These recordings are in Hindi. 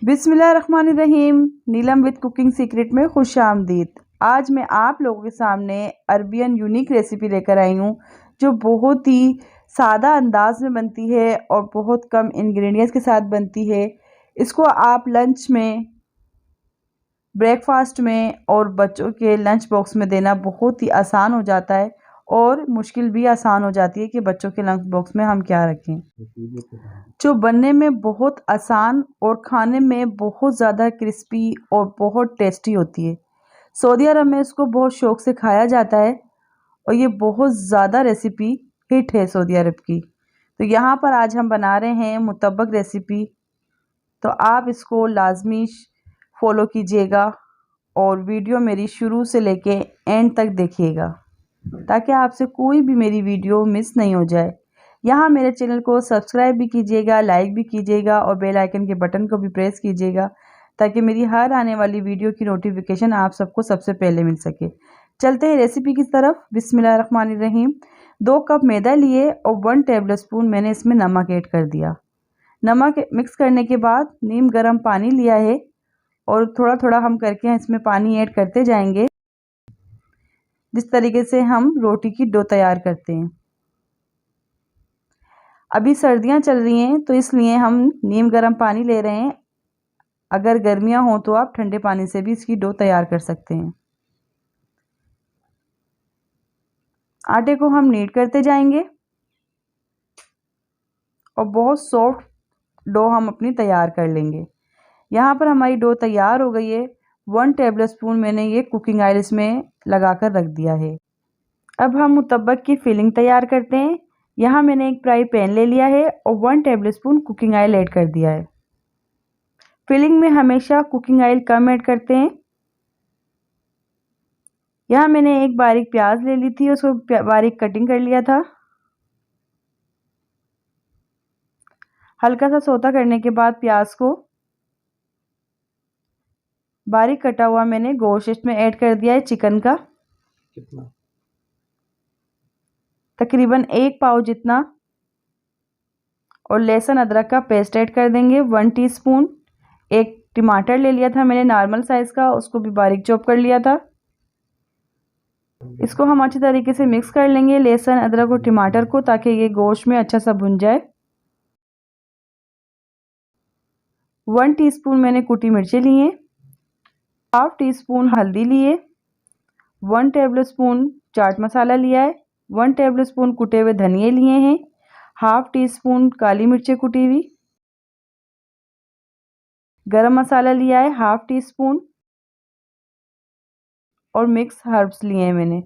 बिस्मिल्लाहिर्रहमानिर्रहीम। नीलम विद कुकिंग सीक्रेट में खुश आमदीद। आज मैं आप लोगों के सामने अरबियन यूनिक रेसिपी लेकर आई हूँ जो बहुत ही सादा अंदाज में बनती है और बहुत कम इंग्रेडिएंट्स के साथ बनती है। इसको आप लंच में, ब्रेकफास्ट में और बच्चों के लंच बॉक्स में देना बहुत ही आसान हो जाता है और मुश्किल भी आसान हो जाती है कि बच्चों के लंच बॉक्स में हम क्या रखें। जो बनने में बहुत आसान और खाने में बहुत ज़्यादा क्रिस्पी और बहुत टेस्टी होती है। सऊदी अरब में इसको बहुत शौक़ से खाया जाता है और ये बहुत ज़्यादा रेसिपी हिट है सऊदी अरब की। तो यहाँ पर आज हम बना रहे हैं मुतब्बक रेसिपी, तो आप इसको लाजमी फॉलो कीजिएगा और वीडियो मेरी शुरू से लेके एंड तक देखिएगा ताकि आपसे कोई भी मेरी वीडियो मिस नहीं हो जाए। यहाँ मेरे चैनल को सब्सक्राइब भी कीजिएगा, लाइक भी कीजिएगा और बेल आइकन के बटन को भी प्रेस कीजिएगा ताकि मेरी हर आने वाली वीडियो की नोटिफिकेशन आप सबको सबसे पहले मिल सके। चलते हैं रेसिपी की तरफ। बिस्मिल्लाहिर्रहमानिर्रहीम। 2 कप मैदा लिए और 1 टेबल स्पून मैंने इसमें नमक ऐड कर दिया। नमक मिक्स करने के बाद नीम गर्म पानी लिया है और थोड़ा थोड़ा हम करके इसमें पानी ऐड करते जाएंगे, जिस तरीके से हम रोटी की डो तैयार करते हैं। अभी सर्दियां चल रही हैं तो इसलिए हम नीम गर्म पानी ले रहे हैं। अगर गर्मियां हो तो आप ठंडे पानी से भी इसकी डो तैयार कर सकते हैं। आटे को हम नीड करते जाएंगे और बहुत सॉफ्ट डो हम अपनी तैयार कर लेंगे। यहाँ पर हमारी डो तैयार हो गई है। 1 टेबल स्पून मैंने ये कुकिंग ऑयल इसमें लगाकर रख दिया है। अब हम मुतब्बक की फिलिंग तैयार करते हैं। यहाँ मैंने एक फ्राई पैन ले लिया है और 1 table spoon cooking oil add कर दिया है। फिलिंग में हमेशा कुकिंग ऑयल कम ऐड करते हैं। यहाँ मैंने एक बारीक प्याज ले ली थी, उसको बारीक कटिंग कर लिया था। हल्का सा सौता करने के बाद प्याज को बारीक कटा हुआ मैंने गोश्त इसमें ऐड कर दिया है चिकन का, कितना तकरीबन 1 पाव जितना। और लहसुन अदरक का पेस्ट ऐड कर देंगे 1 टीस्पून। एक टमाटर ले लिया था मैंने नॉर्मल साइज़ का, उसको भी बारीक चॉप कर लिया था। इसको हम अच्छी तरीके से मिक्स कर लेंगे लहसुन अदरक और टमाटर को, ताकि ये गोश्त में अच्छा सा भुन जाए। 1 टीस्पून मैंने कुटी मिर्चें ली हैं, हाफ टी स्पून हल्दी लिए, 1 टेबल स्पून चाट मसाला लिया है, 1 टेबल स्पून कुटे हुए धनिए लिए हैं, हाफ टी स्पून काली मिर्चें कुटी हुई, गरम मसाला लिया है हाफ टी स्पून और मिक्स हर्ब्स लिए हैं मैंने,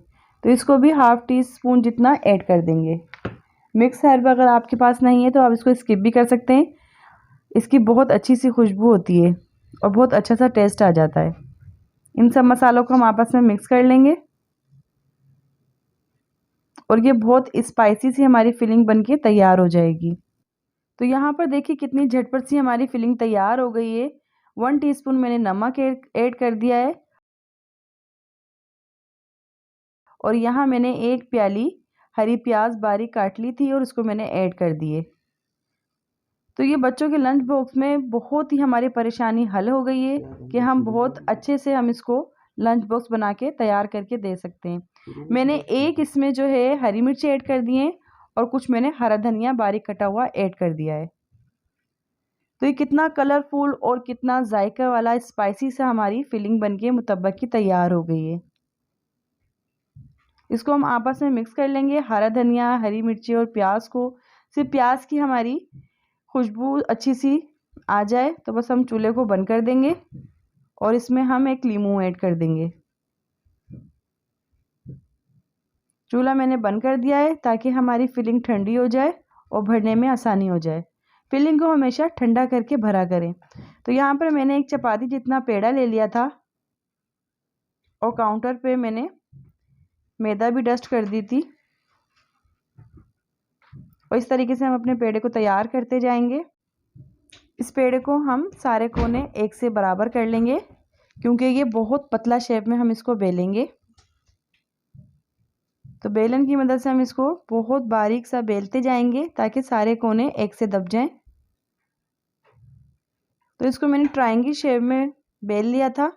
तो इसको भी हाफ टी स्पून जितना ऐड कर देंगे। मिक्स हर्ब अगर आपके पास नहीं है तो आप इसको स्किप भी कर सकते हैं। इसकी बहुत अच्छी सी खुशबू होती है और बहुत अच्छा सा टेस्ट आ जाता है। इन सब मसालों को हम आपस में मिक्स कर लेंगे और ये बहुत स्पाइसी सी हमारी फिलिंग बनके तैयार हो जाएगी। तो यहाँ पर देखिए कितनी झटपट सी हमारी फिलिंग तैयार हो गई है। 1 टीस्पून मैंने नमक ऐड कर दिया है और यहाँ मैंने 1 प्याली हरी प्याज बारीक काट ली थी और उसको मैंने ऐड कर दिए। तो ये बच्चों के लंच बॉक्स में बहुत ही हमारी परेशानी हल हो गई है कि हम बहुत अच्छे से हम इसको लंच बॉक्स बना के तैयार करके दे सकते हैं। मैंने एक इसमें जो है हरी मिर्ची ऐड कर दी है और कुछ मैंने हरा धनिया बारीक कटा हुआ ऐड कर दिया है। तो ये कितना कलरफुल और कितना जायका वाला स्पाइसी सा हमारी फिलिंग बनके मुतब्बक की तैयार हो गई है। इसको हम आपस में मिक्स कर लेंगे, हरा धनिया हरी मिर्ची और प्याज को। सिर्फ प्याज की हमारी खुशबू अच्छी सी आ जाए तो बस हम चूल्हे को बंद कर देंगे और इसमें हम 1 लीमू ऐड कर देंगे। चूल्हा मैंने बंद कर दिया है ताकि हमारी फिलिंग ठंडी हो जाए और भरने में आसानी हो जाए। फिलिंग को हमेशा ठंडा करके भरा करें। तो यहाँ पर मैंने एक चपाती जितना पेड़ा ले लिया था और काउंटर पे मैंने मैदा भी डस्ट कर दी थी और इस तरीके से हम अपने पेड़े को तैयार करते जाएंगे। इस पेड़े को हम सारे कोने एक से बराबर कर लेंगे क्योंकि ये बहुत पतला शेप में हम इसको बेलेंगे। तो बेलन की मदद से हम इसको बहुत बारीक सा बेलते जाएंगे ताकि सारे कोने एक से दब जाएं। तो इसको मैंने ट्रायंगल शेप में बेल लिया था।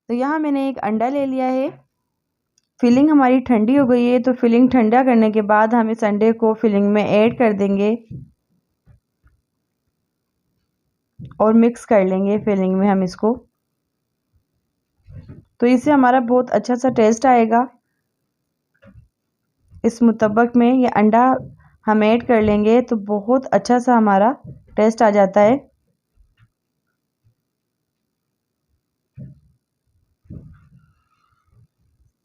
तो यहाँ मैंने एक अंडा ले लिया है। फिलिंग हमारी ठंडी हो गई है, तो फिलिंग ठंडा करने के बाद हम इस अंडे को फिलिंग में ऐड कर देंगे और मिक्स कर लेंगे फिलिंग में हम इसको। तो इससे हमारा बहुत अच्छा सा टेस्ट आएगा। इस मुतब्बक में ये अंडा हम ऐड कर लेंगे तो बहुत अच्छा सा हमारा टेस्ट आ जाता है।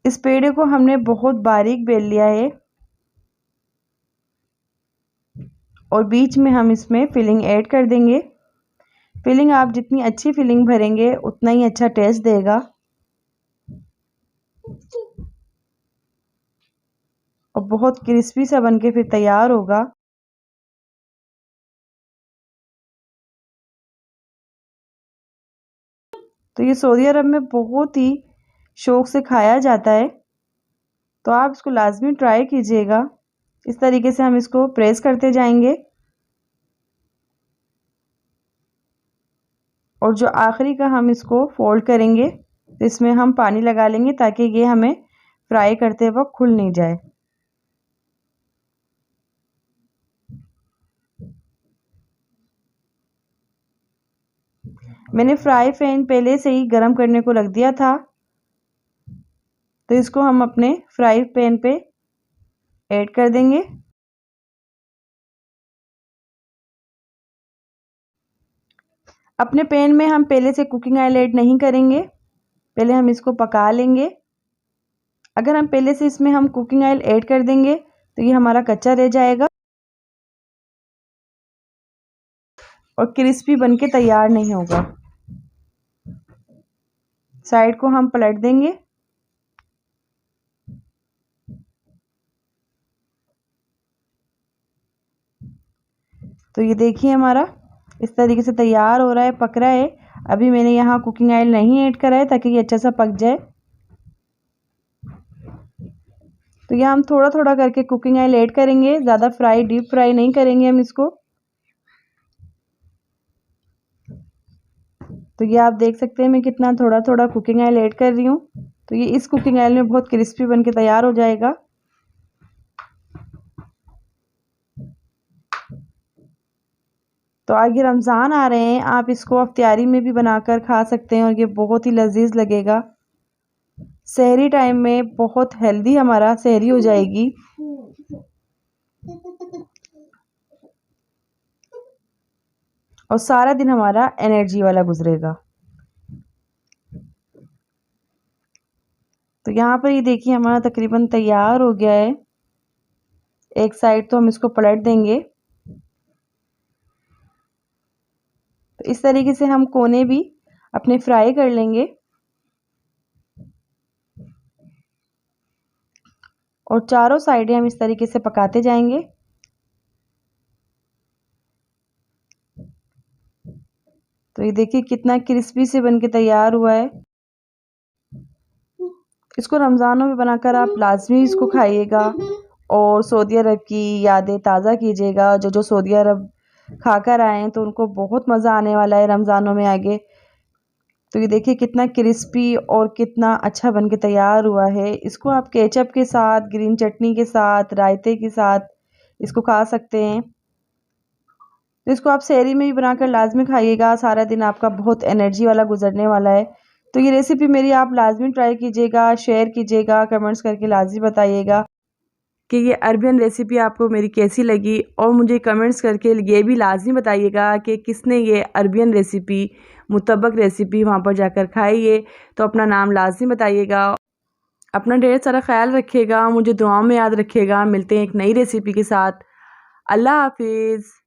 इस पेड़े को हमने बहुत बारीक बेल लिया है और बीच में हम इसमें फिलिंग ऐड कर देंगे। फिलिंग आप जितनी अच्छी फिलिंग भरेंगे उतना ही अच्छा टेस्ट देगा और बहुत क्रिस्पी सा बनके फिर तैयार होगा। तो ये सऊदी अरब में बहुत ही शौक से खाया जाता है, तो आप इसको लाजमी ट्राई कीजिएगा। इस तरीके से हम इसको प्रेस करते जाएंगे और जो आखिरी का हम इसको फोल्ड करेंगे तो इसमें हम पानी लगा लेंगे ताकि ये हमें फ्राई करते वक्त खुल नहीं जाए। मैंने फ्राई पैन पहले से ही गरम करने को रख दिया था, तो इसको हम अपने फ्राई पैन पे ऐड कर देंगे। अपने पैन में हम पहले से कुकिंग ऑयल ऐड नहीं करेंगे, पहले हम इसको पका लेंगे। अगर हम पहले से इसमें हम कुकिंग ऑयल ऐड कर देंगे तो ये हमारा कच्चा रह जाएगा और क्रिस्पी बनके तैयार नहीं होगा। साइड को हम पलट देंगे। तो ये देखिए हमारा इस तरीके से तैयार हो रहा है, पक रहा है। अभी मैंने यहाँ कुकिंग ऑयल नहीं ऐड करा है ताकि ये अच्छा सा पक जाए। तो यहाँ हम थोड़ा थोड़ा करके कुकिंग ऑयल ऐड करेंगे, ज़्यादा डीप फ्राई नहीं करेंगे हम इसको। तो ये आप देख सकते हैं मैं कितना थोड़ा थोड़ा कुकिंग ऑयल ऐड कर रही हूँ। तो ये इस कुकिंग ऑयल में बहुत क्रिस्पी बन के तैयार हो जाएगा। तो आगे रमज़ान आ रहे हैं, आप इसको अफ्तारी में भी बनाकर खा सकते हैं और ये बहुत ही लजीज लगेगा। सहरी टाइम में बहुत हेल्दी हमारा सहरी हो जाएगी। और सारा दिन हमारा एनर्जी वाला गुजरेगा। तो यहाँ पर ये देखिए हमारा तकरीबन तैयार हो गया है। एक साइड तो हम इसको पलट देंगे। तो इस तरीके से हम कोने भी अपने फ्राई कर लेंगे और चारों साइडें हम इस तरीके से पकाते जाएंगे। तो ये देखिए कितना क्रिस्पी से बनके तैयार हुआ है। इसको रमज़ानों में बनाकर आप लाजमी इसको खाइएगा और सऊदी अरब की यादें ताज़ा कीजिएगा। जो सऊदी अरब खाकर आए हैं तो उनको बहुत मज़ा आने वाला है रमज़ानों में आगे। तो ये देखिए कितना क्रिस्पी और कितना अच्छा बनके तैयार हुआ है। इसको आप केचप के साथ, ग्रीन चटनी के साथ, रायते के साथ इसको खा सकते हैं। तो इसको आप सहरी में भी बनाकर लाजमी खाइएगा। सारा दिन आपका बहुत एनर्जी वाला गुजरने वाला है। तो ये रेसिपी मेरी आप लाजमी ट्राई कीजिएगा, शेयर कीजिएगा, कमेंट्स करके लाजमी बताइएगा कि ये अरबियन रेसिपी आपको मेरी कैसी लगी और मुझे कमेंट्स करके ये भी लाजमी बताइएगा कि किसने ये अरबियन रेसिपी, मुतब्बक रेसिपी वहाँ पर जाकर खाई है। तो अपना नाम लाजमी बताइएगा। अपना ढेर सारा ख्याल रखिएगा, मुझे दुआओं में याद रखिएगा। मिलते हैं एक नई रेसिपी के साथ। अल्लाह हाफिज़।